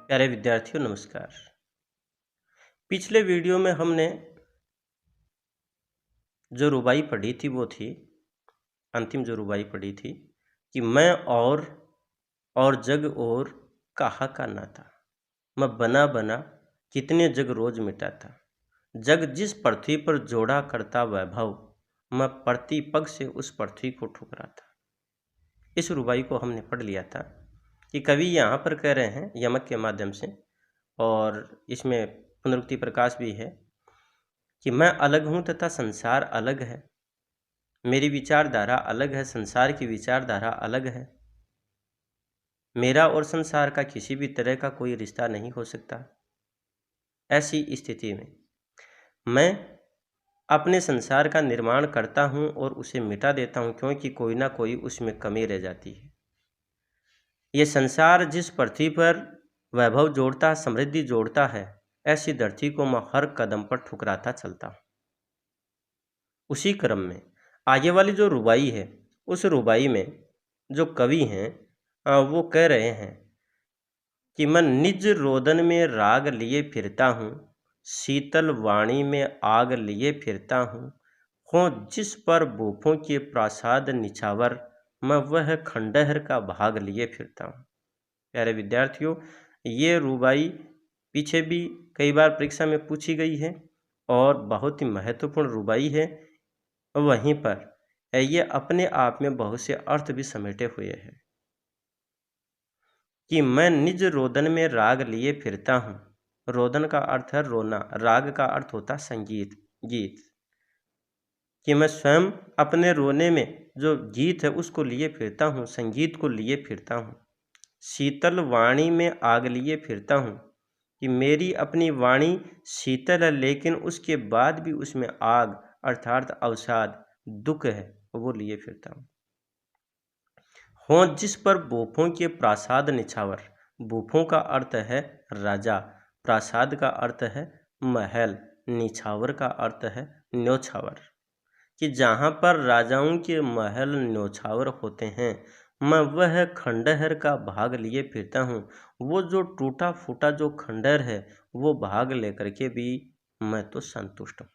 प्यारे विद्यार्थियों नमस्कार। पिछले वीडियो में हमने जो रुबाई पढ़ी थी वो थी अंतिम जो रुबाई पढ़ी थी कि मैं और जग और कहा का नाता, मैं बना बना कितने जग रोज मिटाता, जग जिस पृथ्वी पर जोड़ा करता वैभव, मैं प्रति पग से उस पृथ्वी को ठुकराता। इस रुबाई को हमने पढ़ लिया था कि कवि यहाँ पर कह रहे हैं यमक के माध्यम से, और इसमें पुनरुक्ति प्रकाश भी है कि मैं अलग हूँ तथा संसार अलग है, मेरी विचारधारा अलग है, संसार की विचारधारा अलग है, मेरा और संसार का किसी भी तरह का कोई रिश्ता नहीं हो सकता। ऐसी स्थिति में मैं अपने संसार का निर्माण करता हूँ और उसे मिटा देता हूँ, क्योंकि कोई ना कोई उसमें कमी रह जाती है। ये संसार जिस पृथ्वी पर वैभव जोड़ता, समृद्धि जोड़ता है, ऐसी धरती को मैं हर कदम पर ठुकराता चलता हूँ। उसी क्रम में आगे वाली जो रुबाई है, उस रुबाई में जो कवि हैं वो कह रहे हैं कि मैं निज रोदन में राग लिए फिरता हूँ, शीतल वाणी में आग लिए फिरता हूँ, हो जिस पर बूफों के प्रासाद निछावर, मैं वह खंडहर का भाग लिए फिरता हूँ। प्यारे विद्यार्थियों, ये रुबाई पीछे भी कई बार परीक्षा में पूछी गई है और बहुत ही महत्वपूर्ण रुबाई है। वहीं पर ये अपने आप में बहुत से अर्थ भी समेटे हुए हैं कि मैं निज रोदन में राग लिए फिरता हूँ। रोदन का अर्थ है रोना, राग का अर्थ होता संगीत, गीत, कि मैं स्वयं अपने रोने में जो गीत है उसको लिए फिरता हूँ, संगीत को लिए फिरता हूँ। शीतल वाणी में आग लिए फिरता हूँ, कि मेरी अपनी वाणी शीतल है, लेकिन उसके बाद भी उसमें आग अर्थात अवसाद, दुख है, वो लिए फिरता हूँ। हो जिस पर बूफों के प्रासाद निछावर, बूफों का अर्थ है राजा, प्रासाद का अर्थ है महल, निछावर का अर्थ है न्योछावर, कि जहाँ पर राजाओं के महल न्योछावर होते हैं, मैं वह खंडहर का भाग लिए फिरता हूँ। वो जो टूटा फूटा जो खंडहर है, वो भाग लेकर के भी मैं तो संतुष्ट हूँ।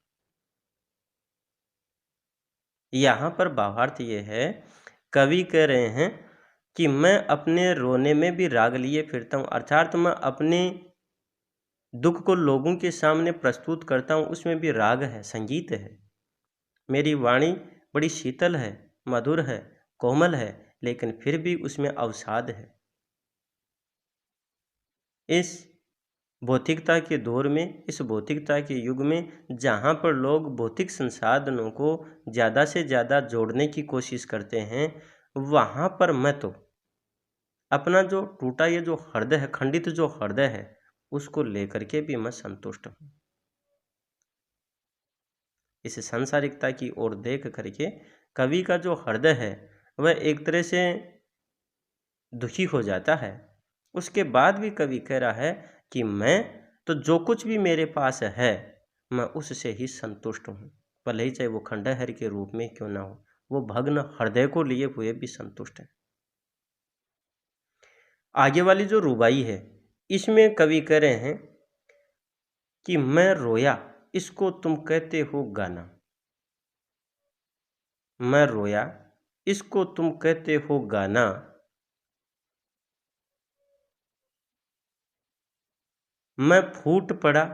यहाँ पर भावार्थ ये है, कवि कह रहे हैं कि मैं अपने रोने में भी राग लिए फिरता हूँ, अर्थात मैं अपने दुख को लोगों के सामने प्रस्तुत करता हूँ, उसमें भी राग है, संगीत है। मेरी वाणी बड़ी शीतल है, मधुर है, कोमल है, लेकिन फिर भी उसमें अवसाद है। इस भौतिकता के दौर में, इस भौतिकता के युग में, जहाँ पर लोग भौतिक संसाधनों को ज़्यादा से ज़्यादा जोड़ने की कोशिश करते हैं, वहाँ पर मैं तो अपना जो टूटा ये जो हृदय है, खंडित जो हृदय है, उसको लेकर के भी मैं संतुष्ट हूँ। इस सांसारिकता की ओर देख करके कवि का जो हृदय है वह एक तरह से दुखी हो जाता है। उसके बाद भी कवि कह रहा है कि मैं तो जो कुछ भी मेरे पास है, मैं उससे ही संतुष्ट हूँ, भले ही चाहे वो खंडहर के रूप में क्यों ना हो। वो भग्न हृदय को लिए हुए भी संतुष्ट है। आगे वाली जो रुबाई है, इसमें कवि कह रहे हैं कि मैं रोया, इसको तुम कहते हो गाना, मैं रोया, इसको तुम कहते हो गाना, मैं फूट पड़ा,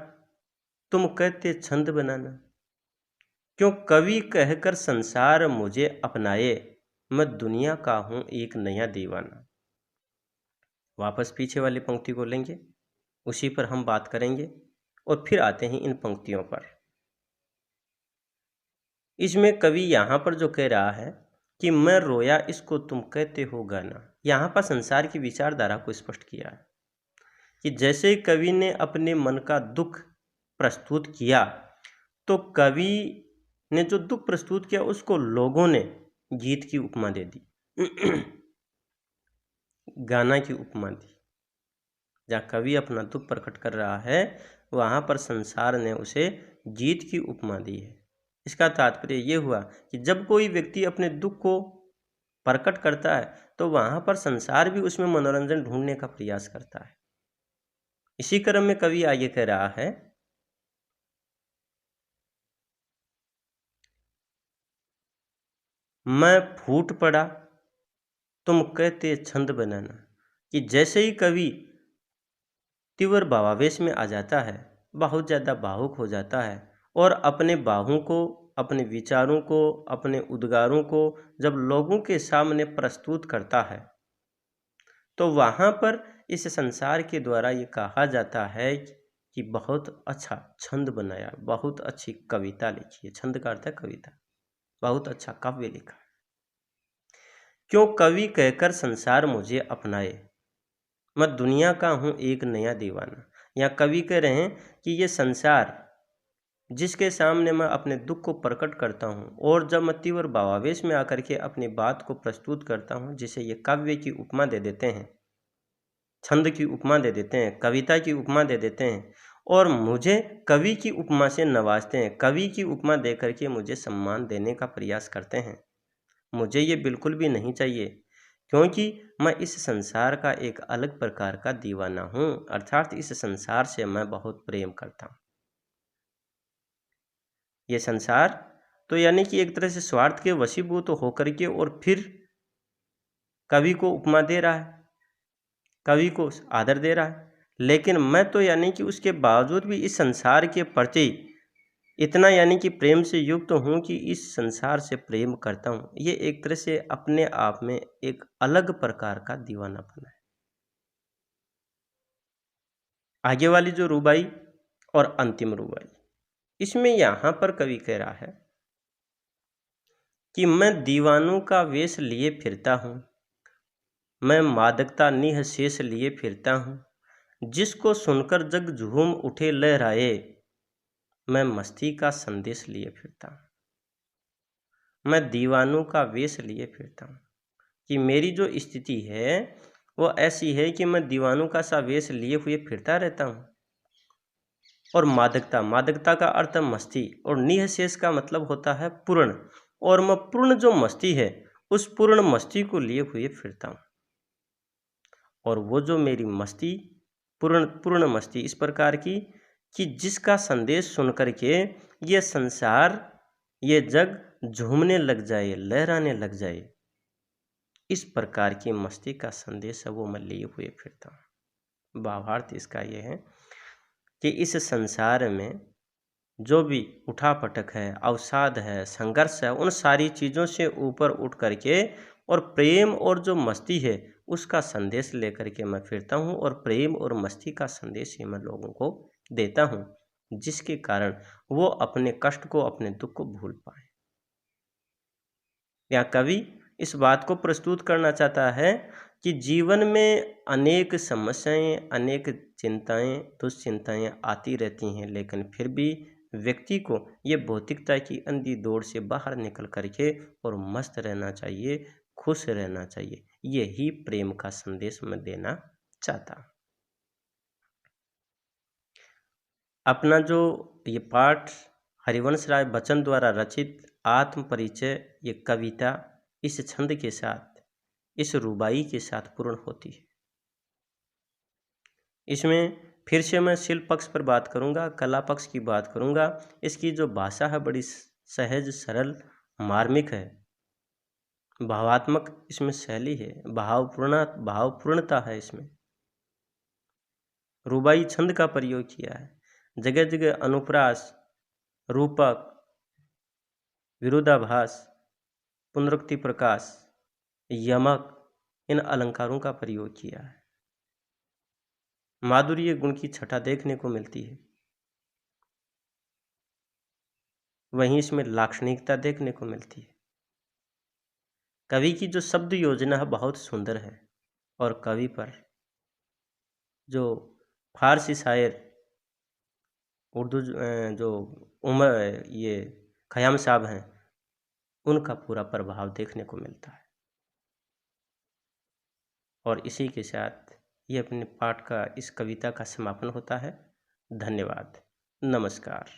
तुम कहते छंद बनाना, क्यों कवि कहकर संसार मुझे अपनाए, मैं दुनिया का हूं एक नया दीवाना। वापस पीछे वाली पंक्ति को लेंगे, उसी पर हम बात करेंगे और फिर आते हैं इन पंक्तियों पर। इसमें कवि यहाँ पर जो कह रहा है कि मैं रोया, इसको तुम कहते हो गाना, यहाँ पर संसार की विचारधारा को स्पष्ट किया है कि जैसे कवि ने अपने मन का दुख प्रस्तुत किया, तो कवि ने जो दुख प्रस्तुत किया उसको लोगों ने गीत की उपमा दे दी गाना की उपमा दी। जहाँ कवि अपना दुख प्रकट कर रहा है, वहाँ पर संसार ने उसे गीत की उपमा दी है। इसका तात्पर्य ये हुआ कि जब कोई व्यक्ति अपने दुख को प्रकट करता है, तो वहाँ पर संसार भी उसमें मनोरंजन ढूंढने का प्रयास करता है। इसी क्रम में कवि आगे कह रहा है, मैं फूट पड़ा तुम कहते छंद बनाना, कि जैसे ही कवि तीव्र भावावेश में आ जाता है, बहुत ज़्यादा भावुक हो जाता है और अपने भावों को, अपने विचारों को, अपने उद्गारों को जब लोगों के सामने प्रस्तुत करता है, तो वहाँ पर इस संसार के द्वारा ये कहा जाता है कि बहुत अच्छा छंद बनाया, बहुत अच्छी कविता लिखी है। छंद का अर्थ है कविता। बहुत अच्छा काव्य लिखा। क्यों कवि कहकर संसार मुझे अपनाए, मैं दुनिया का हूँ एक नया दीवाना। यहाँ कवि कह रहे हैं कि ये संसार जिसके सामने मैं अपने दुख को प्रकट करता हूँ और जब मैं तीव्र भावावेश में आकर के अपनी बात को प्रस्तुत करता हूँ, जिसे ये काव्य की उपमा दे देते हैं, छंद की उपमा दे देते हैं, कविता की उपमा दे देते हैं और मुझे कवि की उपमा से नवाजते हैं, कवि की उपमा दे करके मुझे सम्मान देने का प्रयास करते हैं। मुझे ये बिल्कुल भी नहीं चाहिए, क्योंकि मैं इस संसार का एक अलग प्रकार का दीवाना हूँ, अर्थात इस संसार से मैं बहुत प्रेम करता हूँ। ये संसार तो यानी कि एक तरह से स्वार्थ के वशीभूत होकर के और फिर कवि को उपमा दे रहा है, कवि को आदर दे रहा है, लेकिन मैं तो यानी कि उसके बावजूद भी इस संसार के प्रति इतना यानी कि प्रेम से युक्त हूँ कि इस संसार से प्रेम करता हूँ। ये एक तरह से अपने आप में एक अलग प्रकार का दीवानापन है। आगे वाली जो रुबाई और अंतिम रुबाई, इसमें यहाँ पर कवि कह रहा है कि मैं दीवानों का वेश लिए फिरता हूँ, मैं मादकता निःशेष लिए फिरता हूँ, जिसको सुनकर जग झूम उठे लहराए, मैं मस्ती का संदेश लिए फिरता हूँ। मैं दीवानों का वेश लिए फिरता हूँ, कि मेरी जो स्थिति है वो ऐसी है कि मैं दीवानों का सा वेश लिए हुए फिरता रहता हूँ। और मादकता, मादकता का अर्थ है मस्ती, और निःशेष का मतलब होता है पूर्ण, और मैं पूर्ण जो मस्ती है उस पूर्ण मस्ती को लिए हुए फिरता हूँ। और वो जो मेरी मस्ती, पूर्ण पूर्ण मस्ती इस प्रकार की कि जिसका संदेश सुन करके ये संसार, ये जग झूमने लग जाए, लहराने लग जाए, इस प्रकार की मस्ती का संदेश है वो मैं लिए हुए फिरता हूँ। भावार्थ इसका ये है कि इस संसार में जो भी उठापटक है, अवसाद है, संघर्ष है, उन सारी चीज़ों से ऊपर उठ करके और प्रेम और जो मस्ती है उसका संदेश लेकर के मैं फिरता हूँ, और प्रेम और मस्ती का संदेश ही मैं लोगों को देता हूँ, जिसके कारण वो अपने कष्ट को, अपने दुख को भूल पाए। या कवि इस बात को प्रस्तुत करना चाहता है कि जीवन में अनेक समस्याएं, अनेक चिंताएं, दुश्चिंताएं आती रहती हैं, लेकिन फिर भी व्यक्ति को ये भौतिकता की अंधी दौड़ से बाहर निकल करके और मस्त रहना चाहिए, खुश रहना चाहिए। यही प्रेम का संदेश मैं देना चाहता हूँ। अपना जो ये पाठ हरिवंश राय बच्चन द्वारा रचित आत्म परिचय, ये कविता इस छंद के साथ, इस रुबाई के साथ पूर्ण होती है। इसमें फिर से मैं शिल्प पक्ष पर बात करूंगा, कला पक्ष की बात करूंगा। इसकी जो भाषा है बड़ी सहज, सरल, मार्मिक है, भावात्मक इसमें शैली है, भावपूर्णता है इसमें। रुबाई छंद का प्रयोग किया है, जगह जगह अनुप्रास, रूपक, विरोधाभास, पुनरुक्ति प्रकाश, यमक, इन अलंकारों का प्रयोग किया है। माधुर्य गुण की छटा देखने को मिलती है, वहीं इसमें लाक्षणिकता देखने को मिलती है। कवि की जो शब्द योजना है बहुत सुंदर है, और कवि पर जो फारसी शायर, उर्दू जो उमर ये खयाम साहब हैं, उनका पूरा प्रभाव देखने को मिलता है। और इसी के साथ ये अपने पाठ का, इस कविता का समापन होता है। धन्यवाद, नमस्कार।